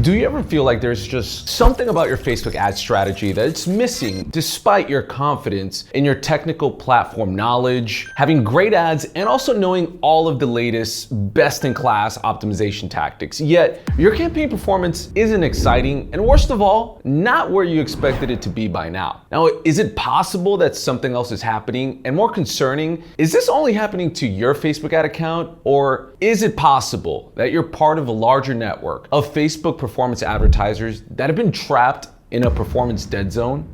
Do you ever feel like there's just something about your Facebook ad strategy that it's missing despite your confidence in your technical platform knowledge, having great ads, and also knowing all of the latest best-in-class optimization tactics, yet your campaign performance isn't exciting and worst of all, not where you expected it to be by now? Now, is it possible that something else is happening? And more concerning, is this only happening to your Facebook ad account, or is it possible that you're part of a larger network of Facebook performance advertisers that have been trapped in a performance dead zone?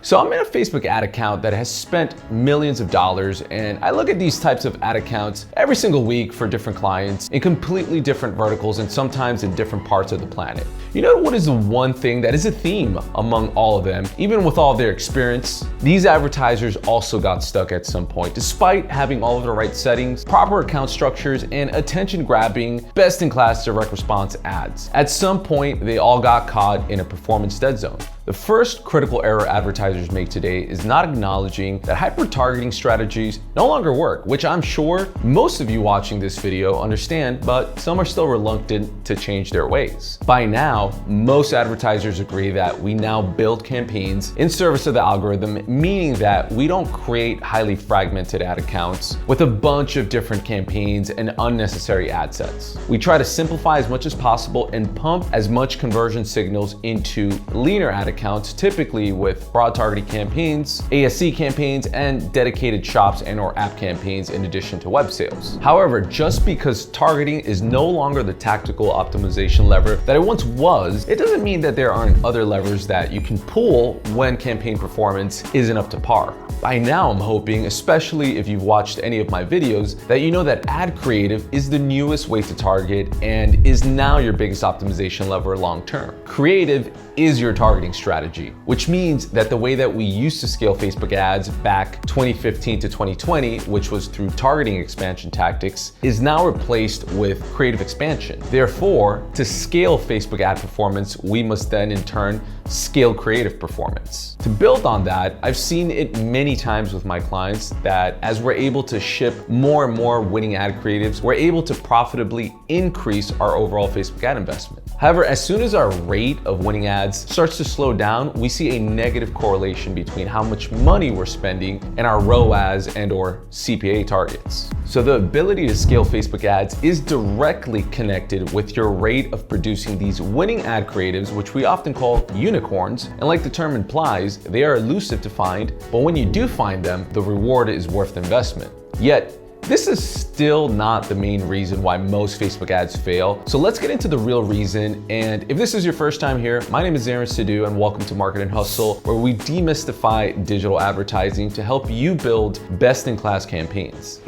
So I'm in a Facebook ad account that has spent millions of dollars, and I look at these types of ad accounts every single week for different clients in completely different verticals and sometimes in different parts of the planet. You know what is the one thing that is a theme among all of them? Even with all of their experience, these advertisers also got stuck at some point, despite having all of the right settings, proper account structures, and attention-grabbing, best-in-class direct response ads. At some point, they all got caught in a performance dead zone. The first critical error advertisers make today is not acknowledging that hyper-targeting strategies no longer work, which I'm sure most of you watching this video understand, but some are still reluctant to change their ways. By now, most advertisers agree that we now build campaigns in service of the algorithm, meaning that we don't create highly fragmented ad accounts with a bunch of different campaigns and unnecessary ad sets. We try to simplify as much as possible and pump as much conversion signals into leaner ad accounts, typically with broad targeting campaigns, ASC campaigns, and dedicated shops and/or app campaigns in addition to web sales. However, just because targeting is no longer the tactical optimization lever that it once was, it doesn't mean that there aren't other levers that you can pull when campaign performance isn't up to par. By now, I'm hoping, especially if you've watched any of my videos, that you know that ad creative is the newest way to target and is now your biggest optimization lever long term. Creative is your targeting strategy, which means that the way that we used to scale Facebook ads back 2015 to 2020, which was through targeting expansion tactics, is now replaced with creative expansion. Therefore, to scale Facebook ad performance, we must then in turn scale creative performance. To build on that, I've seen it many times with my clients that as we're able to ship more and more winning ad creatives, we're able to profitably increase our overall Facebook ad investment. However, as soon as our rate of winning ads starts to slow down, we see a negative correlation between how much money we're spending and our ROAS and/or CPA targets. So the ability to scale Facebook ads is directly connected with your rate of producing these winning ad creatives, which we often call unicorns. And like the term implies, they are elusive to find, but when you do find them, the reward is worth the investment. Yet, this is still not the main reason why most Facebook ads fail. So let's get into the real reason. And if this is your first time here, my name is Zaryn Sidhu and welcome to Market and Hustle, where we demystify digital advertising to help you build best-in-class campaigns.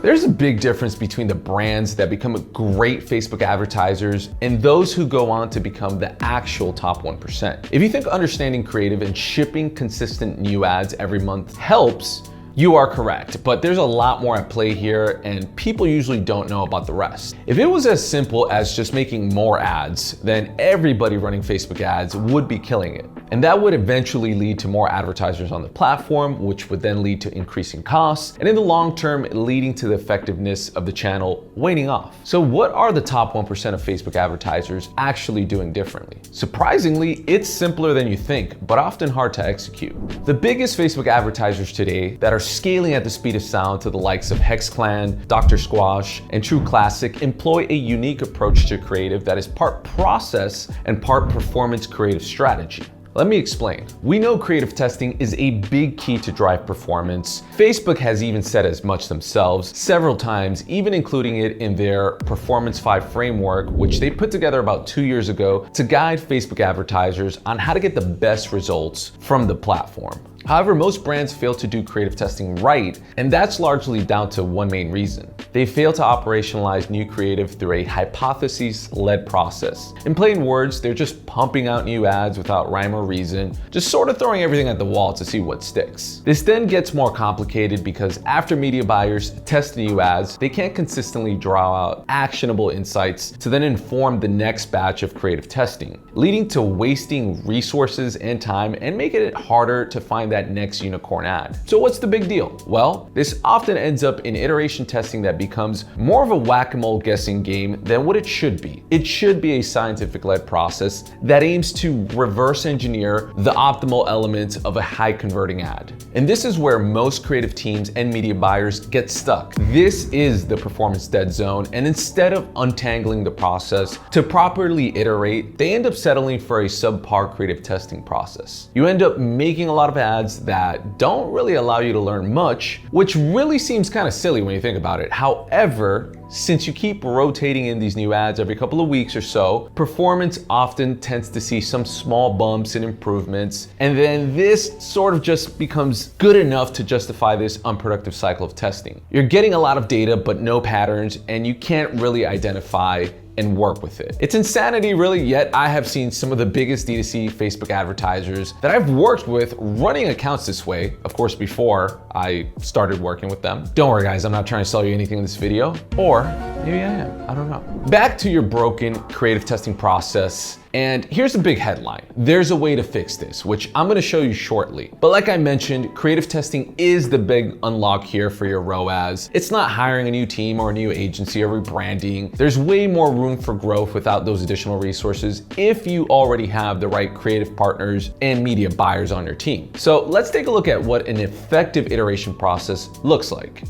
There's a big difference between the brands that become great Facebook advertisers and those who go on to become the actual top 1%. If you think understanding creative and shipping consistent new ads every month helps, you are correct, but there's a lot more at play here and people usually don't know about the rest. If it was as simple as just making more ads, then everybody running Facebook ads would be killing it. And that would eventually lead to more advertisers on the platform, which would then lead to increasing costs, and in the long term, leading to the effectiveness of the channel waning off. So what are the top 1% of Facebook advertisers actually doing differently? Surprisingly, it's simpler than you think, but often hard to execute. The biggest Facebook advertisers today that are scaling at the speed of sound to the likes of HexClan, Dr. Squash, and True Classic employ a unique approach to creative that is part process and part performance creative strategy. Let me explain. We know creative testing is a big key to drive performance. Facebook has even said as much themselves several times, even including it in their Performance 5 framework, which they put together about 2 years ago to guide Facebook advertisers on how to get the best results from the platform. However, most brands fail to do creative testing right, and that's largely down to one main reason. They fail to operationalize new creative through a hypothesis-led process. In plain words, they're just pumping out new ads without rhyme or reason, just sort of throwing everything at the wall to see what sticks. This then gets more complicated because after media buyers test new ads, they can't consistently draw out actionable insights to then inform the next batch of creative testing, leading to wasting resources and time and making it harder to find that next unicorn ad. So what's the big deal? Well, this often ends up in iteration testing that becomes more of a whack-a-mole guessing game than what it should be. It should be a scientific-led process that aims to reverse engineer the optimal elements of a high converting ad. And this is where most creative teams and media buyers get stuck. This is the performance dead zone, and instead of untangling the process to properly iterate, they end up settling for a subpar creative testing process. You end up making a lot of ads that don't really allow you to learn much, which really seems kind of silly when you think about it. However, since you keep rotating in these new ads every couple of weeks or so, performance often tends to see some small bumps and improvements, and then this sort of just becomes good enough to justify this unproductive cycle of testing. You're getting a lot of data but no patterns, and you can't really identify and work with it. It's insanity really, yet I have seen some of the biggest D2C Facebook advertisers that I've worked with running accounts this way, of course before I started working with them. Don't worry guys, I'm not trying to sell you anything in this video, or maybe I am, I don't know. Back to your broken creative testing process. And here's the big headline. There's a way to fix this, which I'm gonna show you shortly. But like I mentioned, creative testing is the big unlock here for your ROAS. It's not hiring a new team or a new agency or rebranding. There's way more room for growth without those additional resources if you already have the right creative partners and media buyers on your team. So let's take a look at what an effective iteration process looks like.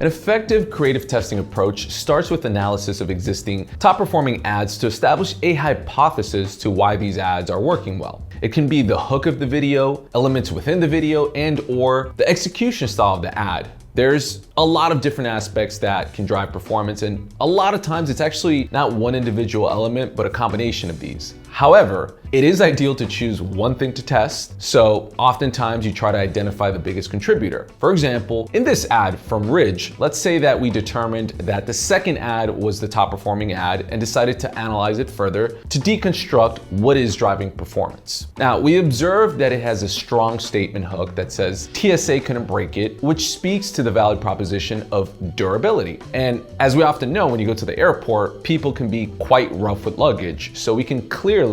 An effective creative testing approach starts with analysis of existing top-performing ads to establish a hypothesis to why these ads are working well. It can be the hook of the video, elements within the video, and/or the execution style of the ad. There's a lot of different aspects that can drive performance, and a lot of times it's actually not one individual element, but a combination of these. However, it is ideal to choose one thing to test, so oftentimes you try to identify the biggest contributor. For example, in this ad from Ridge, let's say that we determined that the second ad was the top performing ad and decided to analyze it further to deconstruct what is driving performance. Now, we observed that it has a strong statement hook that says TSA couldn't break it, which speaks to the valid proposition of durability. And as we often know, when you go to the airport, people can be quite rough with luggage, so we can clearly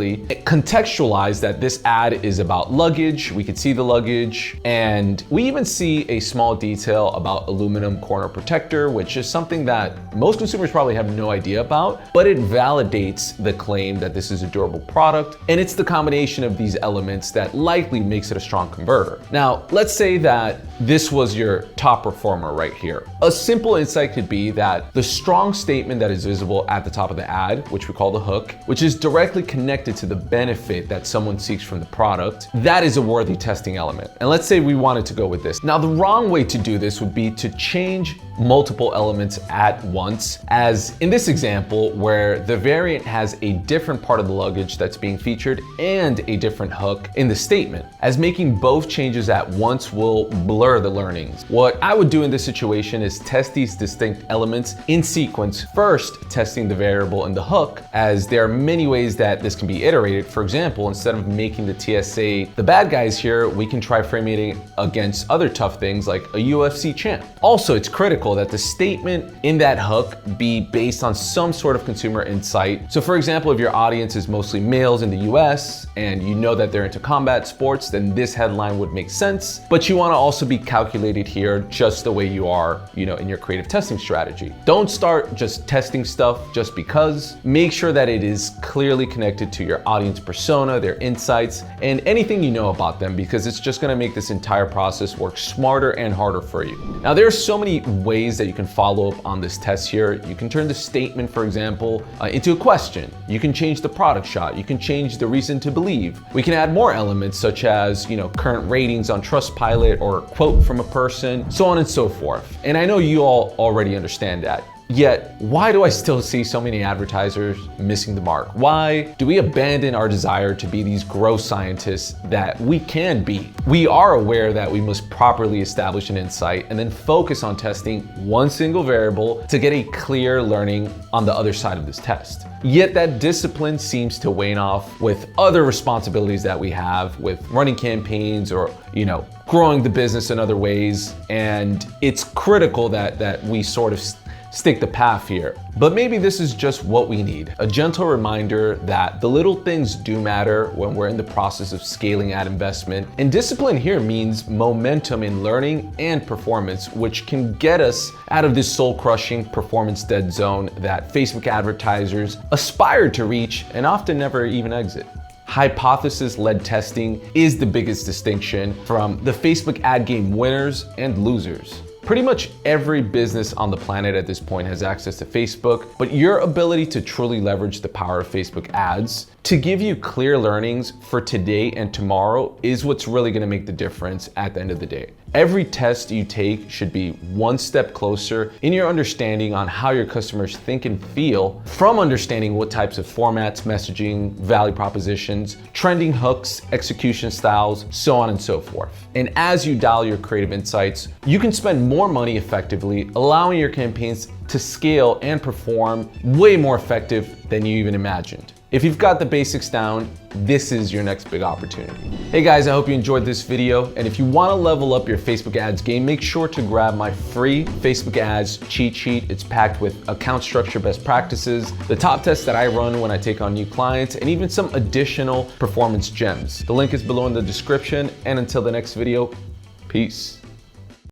contextualize that this ad is about luggage. We can see the luggage, and we even see a small detail about aluminum corner protector, which is something that most consumers probably have no idea about, but it validates the claim that this is a durable product, and it's the combination of these elements that likely makes it a strong converter. Now, let's say that this was your top performer right here. A simple insight could be that the strong statement that is visible at the top of the ad, which we call the hook, which is directly connected to the benefit that someone seeks from the product, that is a worthy testing element. And let's say we wanted to go with this. Now, the wrong way to do this would be to change multiple elements at once, as in this example where the variant has a different part of the luggage that's being featured and a different hook in the statement, as making both changes at once will blur the learnings. What I would do in this situation is test these distinct elements in sequence, first testing the variable in the hook, as there are many ways that this can be iterated. For example, instead of making the TSA the bad guys here, we can try framing it against other tough things like a UFC champ. Also, it's critical that the statement in that hook be based on some sort of consumer insight. So for example, if your audience is mostly males in the US and you know that they're into combat sports, then this headline would make sense. But you want to also be calculated here just the way you are, in your creative testing strategy. Don't start just testing stuff just because. Make sure that it is clearly connected to your audience persona, their insights, and anything you know about them, because it's just going to make this entire process work smarter and harder for you. Now, there are so many ways that you can follow up on this test here. You can turn the statement, for example, into a question. You can change the product shot. You can change the reason to believe. We can add more elements such as, current ratings on Trustpilot or a quote from a person, so on and so forth. And I know you all already understand that. Yet, why do I still see so many advertisers missing the mark? Why do we abandon our desire to be these growth scientists that we can be? We are aware that we must properly establish an insight and then focus on testing one single variable to get a clear learning on the other side of this test. Yet that discipline seems to wane off with other responsibilities that we have with running campaigns or, growing the business in other ways. And it's critical that we sort of stake the path here. But maybe this is just what we need. A gentle reminder that the little things do matter when we're in the process of scaling ad investment. And discipline here means momentum in learning and performance, which can get us out of this soul-crushing performance dead zone that Facebook advertisers aspire to reach and often never even exit. Hypothesis-led testing is the biggest distinction from the Facebook ad game winners and losers. Pretty much every business on the planet at this point has access to Facebook, but your ability to truly leverage the power of Facebook ads to give you clear learnings for today and tomorrow is what's really gonna make the difference at the end of the day. Every test you take should be one step closer in your understanding on how your customers think and feel from understanding what types of formats, messaging, value propositions, trending hooks, execution styles, so on and so forth. And as you dial your creative insights, you can spend more money effectively, allowing your campaigns to scale and perform way more effective than you even imagined. If you've got the basics down, this is your next big opportunity. Hey guys, I hope you enjoyed this video. And if you want to level up your Facebook ads game, make sure to grab my free Facebook ads cheat sheet. It's packed with account structure best practices, the top tests that I run when I take on new clients, and even some additional performance gems. The link is below in the description. And until the next video, peace.